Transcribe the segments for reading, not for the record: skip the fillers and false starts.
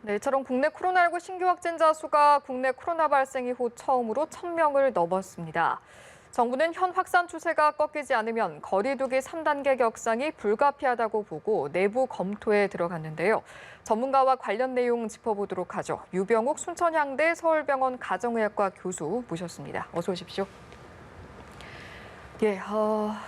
네, 이처럼 국내 코로나19 신규 확진자 수가 국내 코로나 발생 이후 처음으로 1,000명을 넘었습니다. 정부는 현 확산 추세가 꺾이지 않으면 거리 두기 3단계 격상이 불가피하다고 보고 내부 검토에 들어갔는데요. 전문가와 관련 내용 짚어보도록 하죠. 유병욱 순천향대 서울병원 가정의학과 교수 모셨습니다. 어서 오십시오. 예,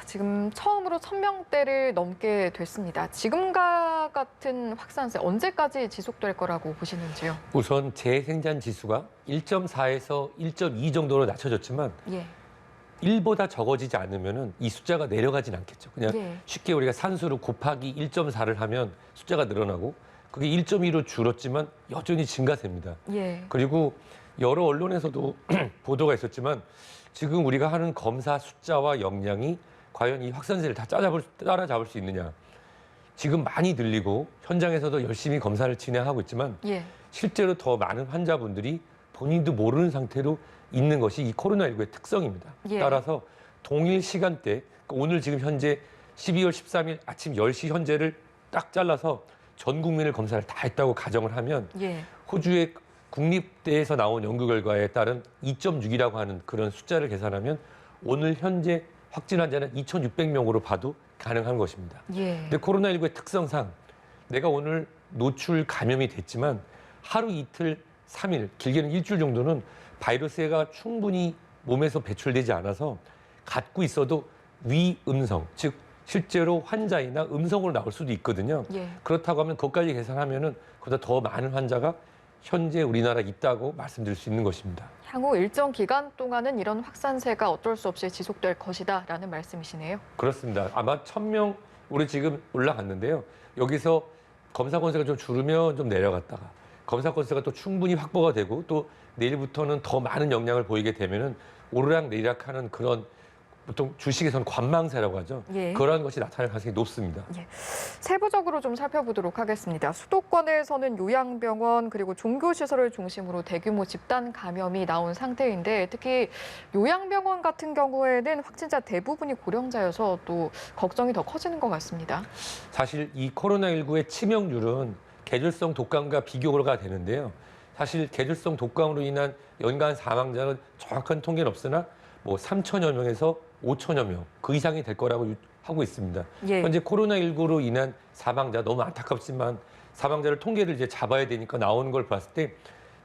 지금 처음으로 1,000명대를 넘게 됐습니다. 지금과 같은 확산세 언제까지 지속될 거라고 보시는지요? 우선 재생산 지수가 1.4에서 1.2 정도로 낮춰졌지만 예. 1보다 적어지지 않으면 이 숫자가 내려가진 않겠죠. 그냥 예. 쉽게 우리가 산수를 곱하기 1.4를 하면 숫자가 늘어나고 그게 1.2로 줄었지만 여전히 증가세입니다. 예. 그리고 여러 언론에서도 보도가 있었지만 지금 우리가 하는 검사 숫자와 역량이 과연 이 확산세를 다 따라잡을 수 있느냐. 지금 많이 늘리고 현장에서도 열심히 검사를 진행하고 있지만 예. 실제로 더 많은 환자분들이 본인도 모르는 상태로 있는 것이 이 코로나19의 특성입니다. 예. 따라서 동일 시간대, 오늘 지금 현재 12월 13일 아침 10시 현재를 딱 잘라서 전 국민을 검사를 다 했다고 가정을 하면 예. 호주의 국립대에서 나온 연구 결과에 따른 2.6이라고 하는 그런 숫자를 계산하면 오늘 현재 확진 환자는 2,600명으로 봐도 가능한 것입니다. 예. 근데 코로나19의 특성상 내가 오늘 노출 감염이 됐지만 하루 이틀, 3일, 길게는 일주일 정도는 바이러스가 충분히 몸에서 배출되지 않아서 갖고 있어도 위음성, 즉 실제로 환자이나 음성으로 나올 수도 있거든요. 예. 그렇다고 하면 그것까지 계산하면은 그보다 더 많은 환자가 현재 우리나라에 있다고 말씀드릴 수 있는 것입니다. 향후 일정 기간 동안은 이런 확산세가 어쩔 수 없이 지속될 것이다라는 말씀이시네요. 그렇습니다. 아마 1,000명 우리 지금 올라갔는데요. 여기서 검사 건수가 좀 줄으면 좀 내려갔다가 검사 건수가 또 충분히 확보가 되고 또 내일부터는 더 많은 역량을 보이게 되면은 오르락 내리락하는 그런 보통 주식에서는 관망세라고 하죠. 예. 그러한 것이 나타날 가능성이 높습니다. 예. 세부적으로 좀 살펴보도록 하겠습니다. 수도권에서는 요양병원 그리고 종교시설을 중심으로 대규모 집단 감염이 나온 상태인데 특히 요양병원 같은 경우에는 확진자 대부분이 고령자여서 또 걱정이 더 커지는 것 같습니다. 사실 이 코로나19의 치명률은 계절성 독감과 비교가 되는데요. 사실 계절성 독감으로 인한 연간 사망자는 정확한 통계는 없으나 뭐 3천여 명에서 5천여 명 그 이상이 될 거라고 하고 있습니다. 예. 현재 코로나19로 인한 사망자 너무 안타깝지만 사망자를 통계를 이제 잡아야 되니까 나오는 걸 봤을 때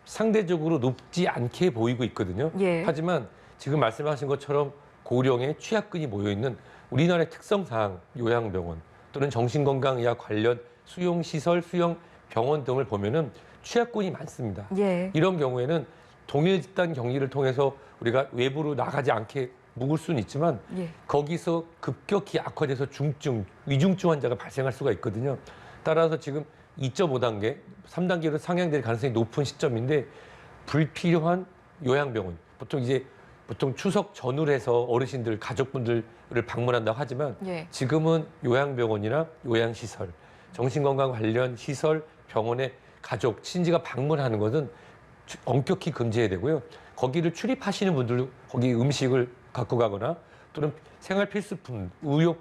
상대적으로 높지 않게 보이고 있거든요. 예. 하지만 지금 말씀하신 것처럼 고령의 취약근이 모여 있는 우리나라의 특성상 요양병원 또는 정신건강의학 관련 수용시설, 수용병원 등을 보면은 취약군이 많습니다. 예. 이런 경우에는 동일 집단 격리를 통해서 우리가 외부로 나가지 않게 묵을 수는 있지만 예. 거기서 급격히 악화돼서 중증, 위중증 환자가 발생할 수가 있거든요. 따라서 지금 2.5단계, 3단계로 상향될 가능성이 높은 시점인데 불필요한 요양병원, 보통 추석 전후로 해서 어르신들, 가족분들을 방문한다고 하지만 예. 지금은 요양병원이나 요양시설, 정신건강 관련 시설, 병원에 가족, 친지가 방문하는 것은 엄격히 금지해야 되고요. 거기를 출입하시는 분들 거기 음식을 갖고 가거나 또는 생활 필수품,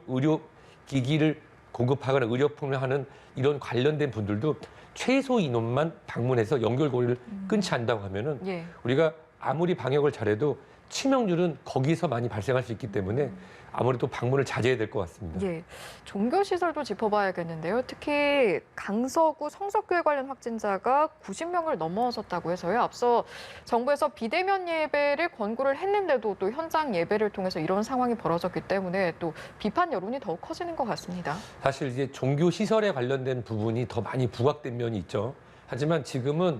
의료기기를 공급하거나 의료품을 하는 이런 관련된 분들도 최소 인원만 방문해서 연결고리를 끊지 않는다고 하면은 예. 우리가 아무리 방역을 잘해도 치명률은 거기서 많이 발생할 수 있기 때문에 아무래도 방문을 자제해야 될 것 같습니다. 예, 종교시설도 짚어봐야겠는데요. 특히 강서구 성서교회 관련 확진자가 90명을 넘어섰다고 해서요. 앞서 정부에서 비대면 예배를 권고를 했는데도 또 현장 예배를 통해서 이런 상황이 벌어졌기 때문에 또 비판 여론이 더욱 커지는 것 같습니다. 사실 이제 종교시설에 관련된 부분이 더 많이 부각된 면이 있죠. 하지만 지금은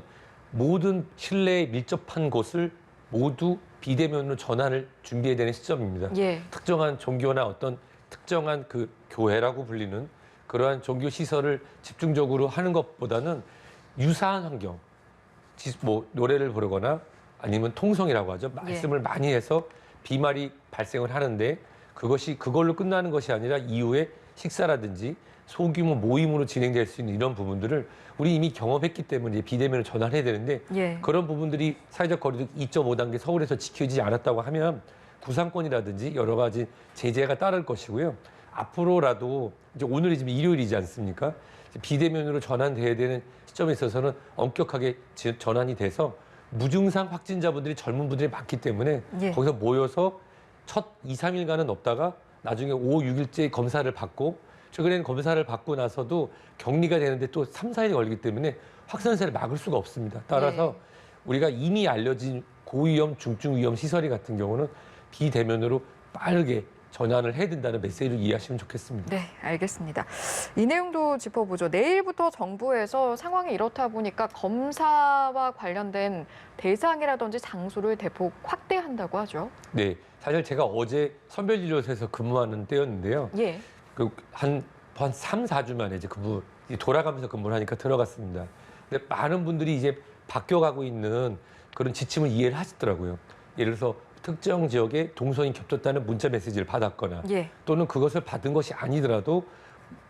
모든 실내에 밀접한 곳을 모두 비대면으로 전환을 준비해야 되는 시점입니다. 예. 특정한 종교나 어떤 특정한 그 교회라고 불리는 그러한 종교 시설을 집중적으로 하는 것보다는 유사한 환경, 뭐 노래를 부르거나 아니면 통성이라고 하죠. 말씀을 많이 해서 비말이 발생을 하는데 그걸로 끝나는 것이 아니라 이후에 식사라든지 소규모 모임으로 진행될 수 있는 이런 부분들을 우리 이미 경험했기 때문에 비대면으로 전환해야 되는데 예. 그런 부분들이 사회적 거리두기 2.5단계 서울에서 지켜지지 않았다고 하면 구상권이라든지 여러 가지 제재가 따를 것이고요. 앞으로라도 이제 오늘이 지금 일요일이지 않습니까? 비대면으로 전환돼야 되는 시점에 있어서는 엄격하게 전환이 돼서 무증상 확진자분들이 젊은 분들이 많기 때문에 예. 거기서 모여서 첫 2, 3일간은 없다가 나중에 5, 6일째 검사를 받고 최근에는 검사를 받고 나서도 격리가 되는데 또 3, 4일이 걸리기 때문에 확산세를 막을 수가 없습니다. 따라서 우리가 이미 알려진 고위험, 중증위험 시설이 같은 경우는 비대면으로 빠르게 전환을 해야 된다는 메시지를 이해하시면 좋겠습니다. 네, 알겠습니다. 이 내용도 짚어보죠. 내일부터 정부에서 상황이 이렇다 보니까 검사와 관련된 대상이라든지 장소를 대폭 확대한다고 하죠. 네, 사실 제가 어제 선별진료소에서 근무하는 때였는데요. 예. 한 3, 4주 만에 이제 돌아가면서 근무를 하니까 들어갔습니다. 근데 많은 분들이 이제 바뀌어가고 있는 그런 지침을 이해를 하시더라고요. 예를 들어서 특정 지역에 동선이 겹쳤다는 문자 메시지를 받았거나 예. 또는 그것을 받은 것이 아니더라도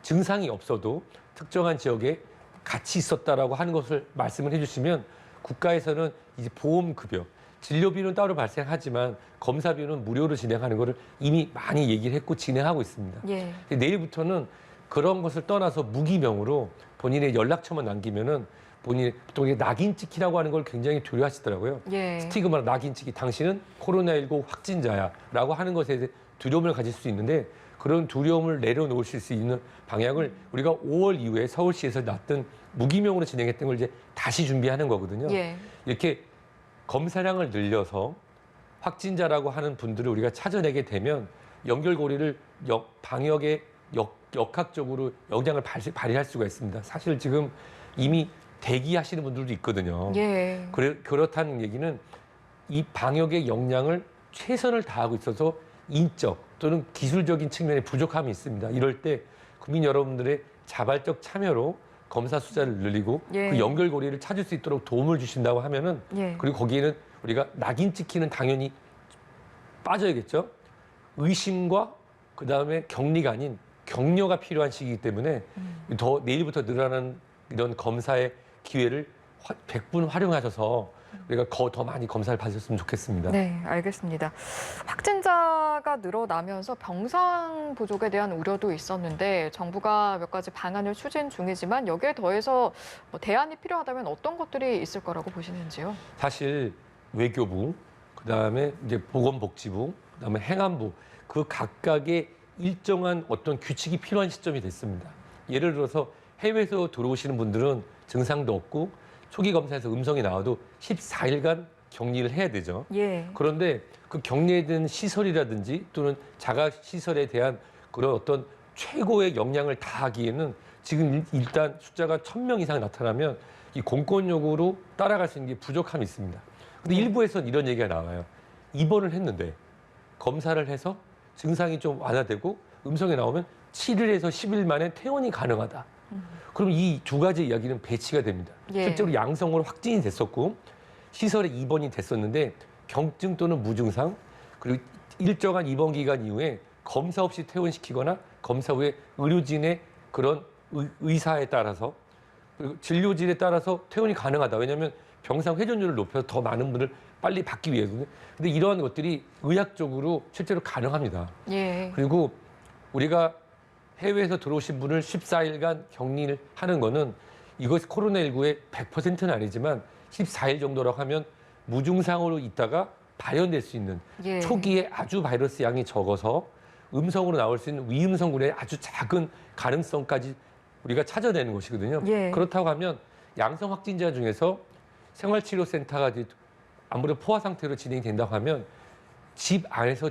증상이 없어도 특정한 지역에 같이 있었다라고 하는 것을 말씀을 해주시면 국가에서는 이제 보험급여, 진료비는 따로 발생하지만 검사비는 무료로 진행하는 것을 이미 많이 얘기를 했고 진행하고 있습니다. 예. 내일부터는 그런 것을 떠나서 무기명으로 본인의 연락처만 남기면은 본인이 보통 이게 낙인 찍기라고 하는 걸 굉장히 두려워하시더라고요. 예. 스티그마로 낙인 찍기, 당신은 코로나19 확진자야라고 하는 것에 대해 두려움을 가질 수 있는데 그런 두려움을 내려놓으실 수 있는 방향을 우리가 5월 이후에 서울시에서 놨던 무기명으로 진행했던 걸 이제 다시 준비하는 거거든요. 예. 이렇게 검사량을 늘려서 확진자라고 하는 분들을 우리가 찾아내게 되면 연결고리를 방역에 역학적으로 영향을 발휘할 수가 있습니다. 사실 지금 이미 대기하시는 분들도 있거든요. 예. 그렇다는 얘기는 이 방역의 역량을 최선을 다하고 있어서 인적 또는 기술적인 측면에 부족함이 있습니다. 이럴 때 국민 여러분들의 자발적 참여로 검사 숫자를 늘리고 예. 그 연결고리를 찾을 수 있도록 도움을 주신다고 하면은 예. 그리고 거기에는 우리가 낙인 찍히는 당연히 빠져야겠죠. 의심과 그다음에 격리가 아닌 격려가 필요한 시기이기 때문에 더 내일부터 늘어나는 이런 검사의 기회를 100분 활용하셔서 우리가 더 많이 검사를 받으셨으면 좋겠습니다. 네, 알겠습니다. 확진자가 늘어나면서 병상 부족에 대한 우려도 있었는데 정부가 몇 가지 방안을 추진 중이지만 여기에 더해서 대안이 필요하다면 어떤 것들이 있을 거라고 보시는지요? 사실 외교부, 그다음에 이제 보건복지부, 그다음에 행안부 그 각각의 일정한 어떤 규칙이 필요한 시점이 됐습니다. 예를 들어서 해외에서 들어오시는 분들은 증상도 없고 초기 검사에서 음성이 나와도 14일간 격리를 해야 되죠. 예. 그런데 그 격리된 시설이라든지 또는 자가 시설에 대한 그런 어떤 최고의 역량을 다하기에는 지금 일단 숫자가 1,000명 이상 나타나면 이 공권력으로 따라갈 수 있는 게 부족함이 있습니다. 근데 일부에서는 이런 얘기가 나와요. 입원을 했는데 검사를 해서 증상이 좀 완화되고 음성이 나오면 7일에서 10일 만에 퇴원이 가능하다. 그럼 이 두 가지 이야기는 배치가 됩니다. 예. 실제로 양성으로 확진이 됐었고 시설에 입원이 됐었는데 경증 또는 무증상 그리고 일정한 입원 기간 이후에 검사 없이 퇴원시키거나 검사 후에 의료진의 그런 의사에 따라서 그리고 진료진에 따라서 퇴원이 가능하다. 왜냐하면 병상 회전율을 높여서 더 많은 분을 빨리 받기 위해서는. 근데 이러한 것들이 의학적으로 실제로 가능합니다. 예. 그리고 우리가 해외에서 들어오신 분을 14일간 격리를 하는 거는 이것이 코로나19의 100%는 아니지만 14일 정도라고 하면 무증상으로 있다가 발현될 수 있는 예. 초기에 아주 바이러스 양이 적어서 음성으로 나올 수 있는 위음성군의 아주 작은 가능성까지 우리가 찾아내는 것이거든요. 예. 그렇다고 하면 양성 확진자 중에서 생활치료센터가 아무래도 포화 상태로 진행된다고 하면 집 안에서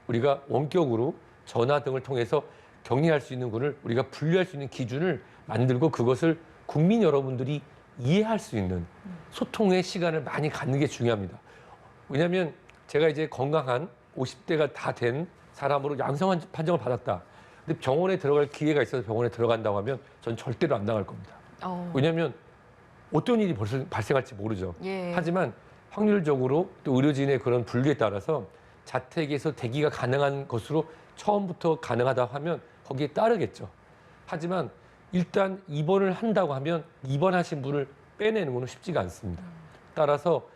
우리가 원격으로 전화 등을 통해서 격리할 수 있는 분을 우리가 분류할 수 있는 기준을 만들고 그것을 국민 여러분들이 이해할 수 있는 소통의 시간을 많이 갖는 게 중요합니다. 왜냐하면 제가 이제 건강한 50대가 다 된 사람으로 양성 판정을 받았다. 근데 병원에 들어갈 기회가 있어서 병원에 들어간다고 하면 전 절대로 안 나갈 겁니다. 왜냐하면 어떤 일이 발생할지 모르죠. 예. 하지만 확률적으로 또 의료진의 그런 분류에 따라서 자택에서 대기가 가능한 것으로 처음부터 가능하다 하면 거기에 따르겠죠. 하지만 일단 입원을 한다고 하면 입원하신 분을 빼내는 것은 쉽지가 않습니다. 따라서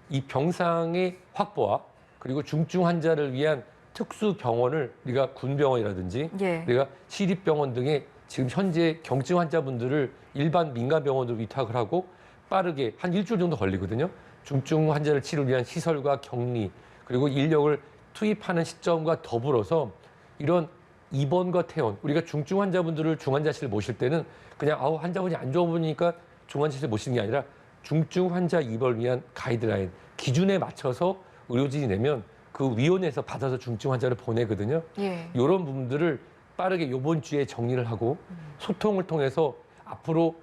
이 병상의 확보와 그리고 중증 환자를 위한 특수 병원을 우리가 군병원이라든지 예. 우리가 시립병원 등의 지금 현재 경증 환자분들을 일반 민간 병원으로 위탁을 하고 빠르게 한 일주일 정도 걸리거든요. 중증 환자를 치료를 위한 시설과 격리 그리고 인력을 투입하는 시점과 더불어서 이런 입원과 퇴원, 우리가 중증 환자분들을 중환자실에 모실 때는 그냥 환자분이 안 좋아 보니까 중환자실에 모시는 게 아니라 중증 환자 입원을 위한 가이드라인, 기준에 맞춰서 의료진이 내면 그 위원회에서 받아서 중증 환자를 보내거든요. 예. 이런 부분들을 빠르게 이번 주에 정리를 하고 소통을 통해서 앞으로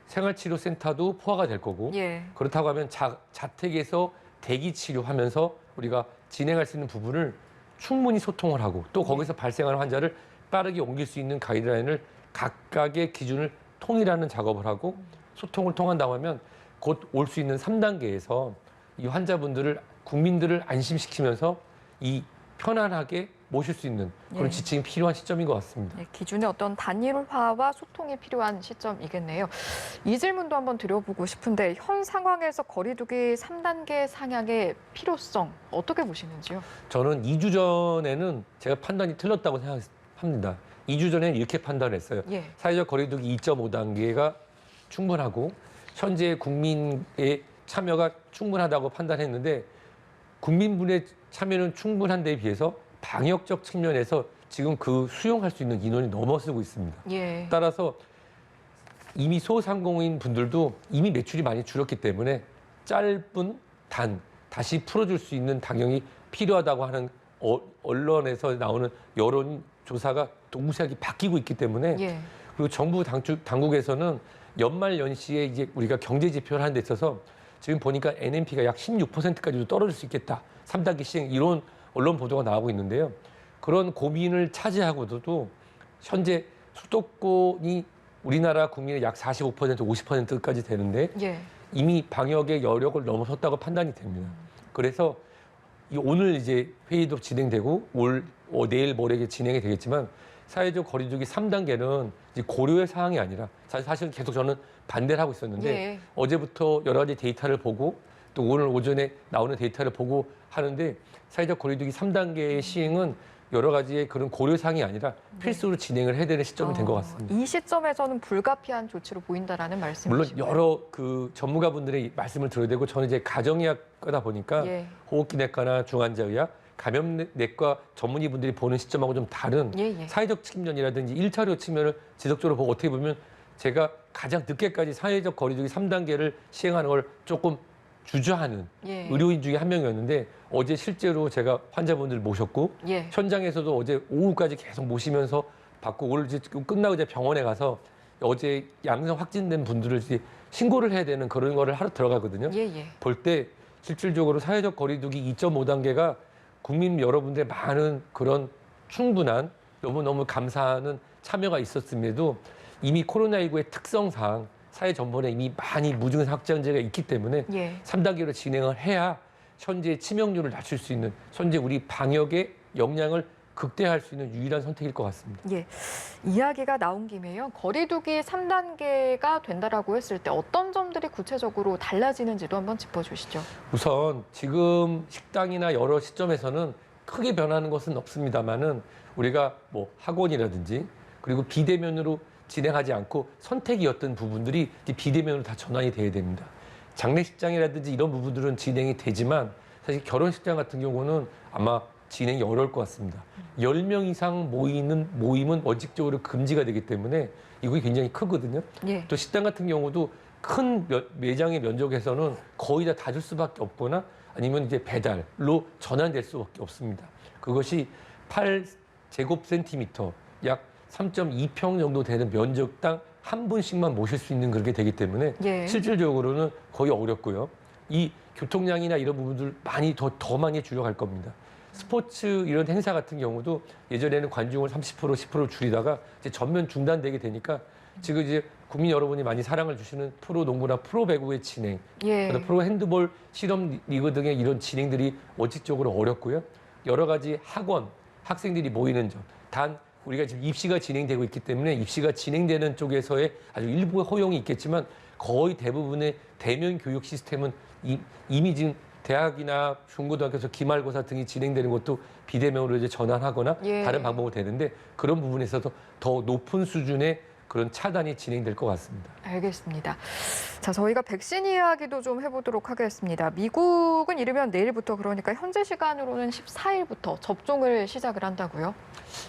생활치료센터도 포화가 될 거고 예. 그렇다고 하면 자택에서 대기 치료하면서 우리가 진행할 수 있는 부분을 충분히 소통을 하고 또 거기서 발생하는 환자를 빠르게 옮길 수 있는 가이드라인을 각각의 기준을 통일하는 작업을 하고 소통을 통한다고 하면 곧 올 수 있는 3단계에서 이 환자분들을 국민들을 안심시키면서 이 편안하게 모실 수 있는 그런 예. 지침이 필요한 시점인 것 같습니다. 네, 기준의 어떤 단일화와 소통이 필요한 시점이겠네요. 이 질문도 한번 드려보고 싶은데 현 상황에서 거리두기 3단계 상향의 필요성 어떻게 보시는지요? 저는 2주 전에는 제가 판단이 틀렸다고 생각합니다. 2주 전에는 이렇게 판단했어요. 예. 사회적 거리두기 2.5단계가 충분하고 현재 국민의 참여가 충분하다고 판단했는데 국민분의 참여는 충분한 데에 비해서 방역적 측면에서 지금 그 수용할 수 있는 인원이 넘어서고 있습니다. 예. 따라서 이미 소상공인 분들도 이미 매출이 많이 줄었기 때문에 짧은 다시 풀어줄 수 있는 당연히 필요하다고 하는 언론에서 나오는 여론조사가 동시에 바뀌고 있기 때문에 예. 그리고 정부 당국에서는 연말 연시에 이제 우리가 경제 지표를 하는 데 있어서 지금 보니까 NNP가 약 16%까지도 떨어질 수 있겠다. 3단계 시행 이런 언론 보도가 나오고 있는데요. 그런 고민을 차지하고도 현재 수도권이 우리나라 국민의 약 45%, 50%까지 되는데 예. 이미 방역의 여력을 넘어섰다고 판단이 됩니다. 그래서 오늘 이제 회의도 진행되고 내일 모레 진행이 되겠지만 사회적 거리두기 3단계는 이제 고려의 사항이 아니라 사실 계속 저는 반대를 하고 있었는데 예. 어제부터 여러 가지 데이터를 보고 또 오늘 오전에 나오는 데이터를 보고 하는데 사회적 거리두기 3단계의 시행은 여러 가지의 그런 고려사항이 아니라 필수로 진행을 해야 되는 시점이 된 것 같습니다. 이 시점에서는 불가피한 조치로 보인다라는 말씀이시죠? 물론 여러 그 전문가분들의 말씀을 들어야 되고 저는 이제 가정의학과다 보니까 예. 호흡기내과나 중환자의학, 감염내과 전문의분들이 보는 시점하고 좀 다른 예. 사회적 측면이라든지 1차로 측면을 지속적으로 보고 어떻게 보면 제가 가장 늦게까지 사회적 거리두기 3단계를 시행하는 걸 조금 주저하는 예. 의료인 중에 한 명이었는데 어제 실제로 제가 환자분들 모셨고 예. 현장에서도 어제 오후까지 계속 모시면서 받고 오늘 이제 끝나고 이제 병원에 가서 어제 양성 확진된 분들을 이제 신고를 해야 되는 그런 거를 하러 들어가거든요. 예. 볼 때 실질적으로 사회적 거리두기 2.5단계가 국민 여러분들의 많은 그런 충분한 너무너무 감사하는 참여가 있었음에도 이미 코로나19의 특성상 사회 전반에 이미 많이 무증상 확진자가 있기 때문에 예. 3단계로 진행을 해야 현재 치명률을 낮출 수 있는 현재 우리 방역의 역량을 극대화할 수 있는 유일한 선택일 것 같습니다. 예. 이야기가 나온 김에요. 거리두기 3단계가 된다라고 했을 때 어떤 점들이 구체적으로 달라지는지도 한번 짚어주시죠. 우선 지금 식당이나 여러 시점에서는 크게 변하는 것은 없습니다만은 우리가 뭐 학원이라든지 그리고 비대면으로 진행하지 않고 선택이었던 부분들이 이제 비대면으로 다 전환이 돼야 됩니다. 장례식장이라든지 이런 부분들은 진행이 되지만 사실 결혼식장 같은 경우는 아마 진행이 어려울 것 같습니다. 10명 이상 모임은 원칙적으로 금지가 되기 때문에 이거 굉장히 크거든요. 예. 또 식당 같은 경우도 큰 매장의 면적에서는 거의 다 닫을 수밖에 없거나 아니면 이제 배달로 전환될 수밖에 없습니다. 그것이 8제곱센티미터 약 3.2평 정도 되는 면적당 한 분씩만 모실 수 있는 그렇게 되기 때문에 예. 실질적으로는 거의 어렵고요. 이 교통량이나 이런 부분들 많이 더 많이 줄여갈 겁니다. 스포츠 이런 행사 같은 경우도 예전에는 관중을 30% 10% 줄이다가 이제 전면 중단되게 되니까 지금 이제 국민 여러분이 많이 사랑을 주시는 프로 농구나 프로 배구의 진행, 예. 프로 핸드볼 실험 리그 등의 이런 진행들이 원칙적으로 어렵고요. 여러 가지 학원, 학생들이 모이는 점, 단 우리가 지금 입시가 진행되고 있기 때문에 입시가 진행되는 쪽에서의 아주 일부의 허용이 있겠지만 거의 대부분의 대면 교육 시스템은 이미 지금 대학이나 중고등학교에서 기말고사 등이 진행되는 것도 비대면으로 이제 전환하거나 예. 다른 방법으로 되는데 그런 부분에서도 더 높은 수준의 그런 차단이 진행될 것 같습니다. 알겠습니다. 자, 저희가 백신 이야기도 좀 해보도록 하겠습니다. 미국은 이르면 내일부터, 그러니까 현재 시간으로는 14일부터 접종을 시작을 한다고요?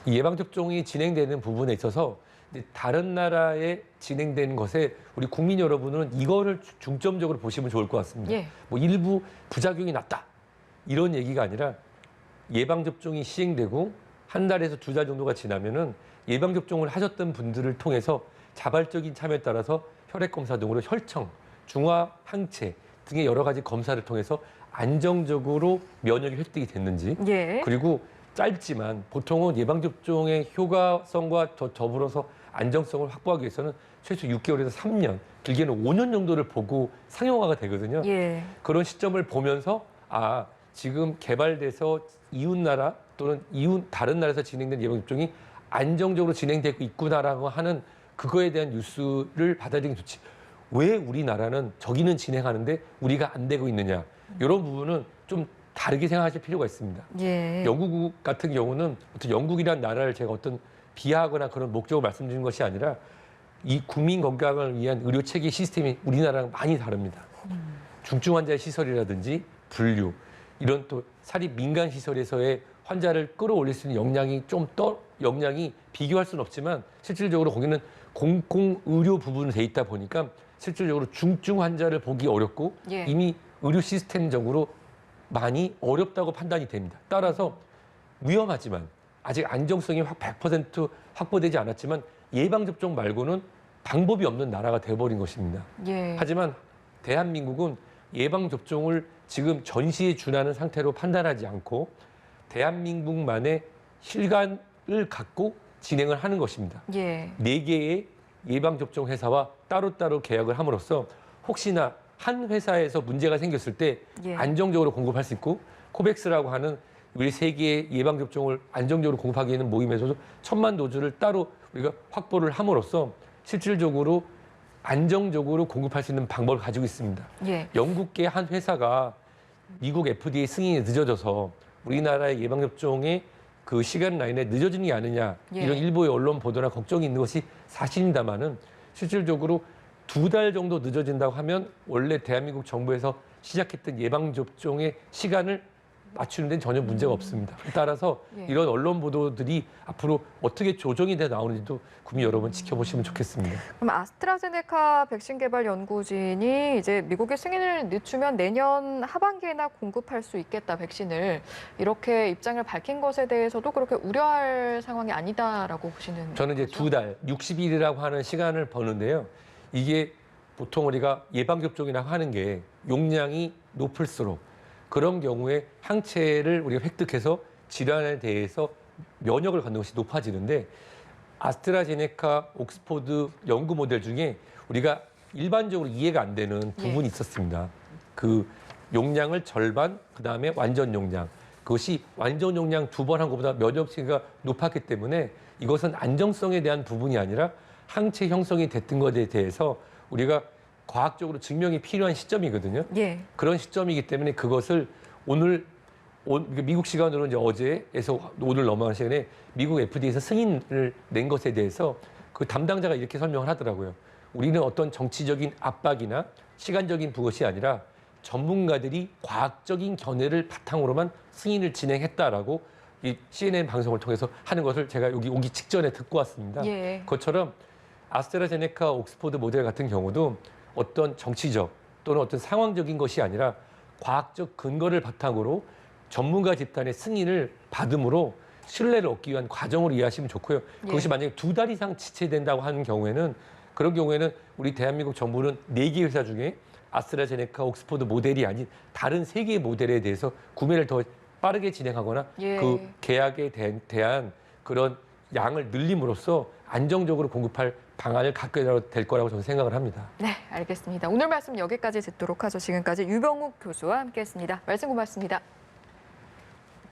이 예방접종이 진행되는 부분에 있어서 이제 다른 나라에 진행되는 것에 우리 국민 여러분은 이거를 중점적으로 보시면 좋을 것 같습니다. 예. 뭐 일부 부작용이 났다 이런 얘기가 아니라 예방접종이 시행되고 한 달에서 두 달 정도가 지나면은 예방접종을 하셨던 분들을 통해서 자발적인 참여에 따라서 혈액검사 등으로 혈청, 중화 항체 등의 여러 가지 검사를 통해서 안정적으로 면역이 획득이 됐는지 예. 그리고 짧지만 보통은 예방접종의 효과성과 더불어서 안정성을 확보하기 위해서는 최소 6개월에서 3년, 길게는 5년 정도를 보고 상용화가 되거든요. 예. 그런 시점을 보면서 지금 개발돼서 이웃 나라 또는 다른 나라에서 진행된 예방접종이 안정적으로 진행되고 있구나라고 하는 그거에 대한 뉴스를 받아들이는 게 좋지. 왜 우리나라는 저기는 진행하는데 우리가 안 되고 있느냐. 이런 부분은 좀 다르게 생각하실 필요가 있습니다. 예. 영국 같은 경우는 어떤 영국이라는 나라를 제가 어떤 비하하거나 그런 목적으로 말씀드린 것이 아니라 이 국민 건강을 위한 의료 체계 시스템이 우리나라랑 많이 다릅니다. 중증 환자의 시설이라든지 분류 이런 또 사립 민간 시설에서의 환자를 끌어올릴 수 있는 역량이 비교할 수는 없지만 실질적으로 거기는 공공 의료 부분으로 돼 있다 보니까 실질적으로 중증 환자를 보기 어렵고 예. 이미 의료 시스템적으로 많이 어렵다고 판단이 됩니다. 따라서 위험하지만 아직 안정성이 100% 확보되지 않았지만 예방접종 말고는 방법이 없는 나라가 돼버린 것입니다. 예. 하지만 대한민국은 예방접종을 지금 전시에 준하는 상태로 판단하지 않고 대한민국만의 실간을 갖고 진행을 하는 것입니다. 예. 4개의 예방접종 회사와 따로따로 계약을 함으로써 혹시나 한 회사에서 문제가 생겼을 때 예. 안정적으로 공급할 수 있고 코백스라고 하는 우리 세계의 예방접종을 안정적으로 공급하기 위한 모임에서도 1000만 도즈를 따로 우리가 확보를 함으로써 실질적으로 안정적으로 공급할 수 있는 방법을 가지고 있습니다. 예. 영국계 한 회사가 미국 FDA 승인이 늦어져서 우리나라의 예방접종의 그 시간 라인에 늦어지는 게 아니냐 예. 이런 일부의 언론 보도나 걱정이 있는 것이 사실입니다만은 실질적으로 2달 정도 늦어진다고 하면 원래 대한민국 정부에서 시작했던 예방접종의 시간을 맞추는 데는 전혀 문제가 없습니다. 따라서 예. 이런 언론 보도들이 앞으로 어떻게 조정이 돼 나오는지도 국민 여러분 지켜보시면 좋겠습니다. 그럼 아스트라제네카 백신 개발 연구진이 이제 미국의 승인을 늦추면 내년 하반기에나 공급할 수 있겠다, 백신을. 이렇게 입장을 밝힌 것에 대해서도 그렇게 우려할 상황이 아니다라고 보시는 저는 이제 거죠? 2달, 60일이라고 하는 시간을 버는데요. 이게 보통 우리가 예방접종이라고 하는 게 용량이 높을수록 그런 경우에 항체를 우리가 획득해서 질환에 대해서 면역을 갖는 것이 높아지는데 아스트라제네카, 옥스포드 연구 모델 중에 우리가 일반적으로 이해가 안 되는 부분이 있었습니다. 그 용량을 절반, 그다음에 완전 용량. 그것이 완전 용량 2번 한 것보다 면역치가 높았기 때문에 이것은 안정성에 대한 부분이 아니라 항체 형성이 됐던 것에 대해서 우리가 과학적으로 증명이 필요한 시점이거든요. 예. 그런 시점이기 때문에 그것을 미국 시간으로 이제 어제에서 오늘 넘어가는 시간에 미국 FDA에서 승인을 낸 것에 대해서 그 담당자가 이렇게 설명을 하더라고요. 우리는 어떤 정치적인 압박이나 시간적인 것이 아니라 전문가들이 과학적인 견해를 바탕으로만 승인을 진행했다라고 이 CNN 방송을 통해서 하는 것을 제가 여기 오기 직전에 듣고 왔습니다. 예. 그것처럼 아스트라제네카, 옥스포드 모델 같은 경우도 어떤 정치적 또는 어떤 상황적인 것이 아니라 과학적 근거를 바탕으로 전문가 집단의 승인을 받음으로 신뢰를 얻기 위한 과정으로 이해하시면 좋고요. 그것이 만약에 2달 이상 지체된다고 하는 경우에는 그런 경우에는 우리 대한민국 정부는 4개 회사 중에 아스트라제네카, 옥스포드 모델이 아닌 다른 3개의 모델에 대해서 구매를 더 빠르게 진행하거나 예. 그 계약에 대한 그런 양을 늘림으로써 안정적으로 공급할 방안을 갖게 될 거라고 저는 생각을 합니다. 네, 알겠습니다. 오늘 말씀 여기까지 듣도록 하죠. 지금까지 유병욱 교수와 함께했습니다. 말씀 고맙습니다.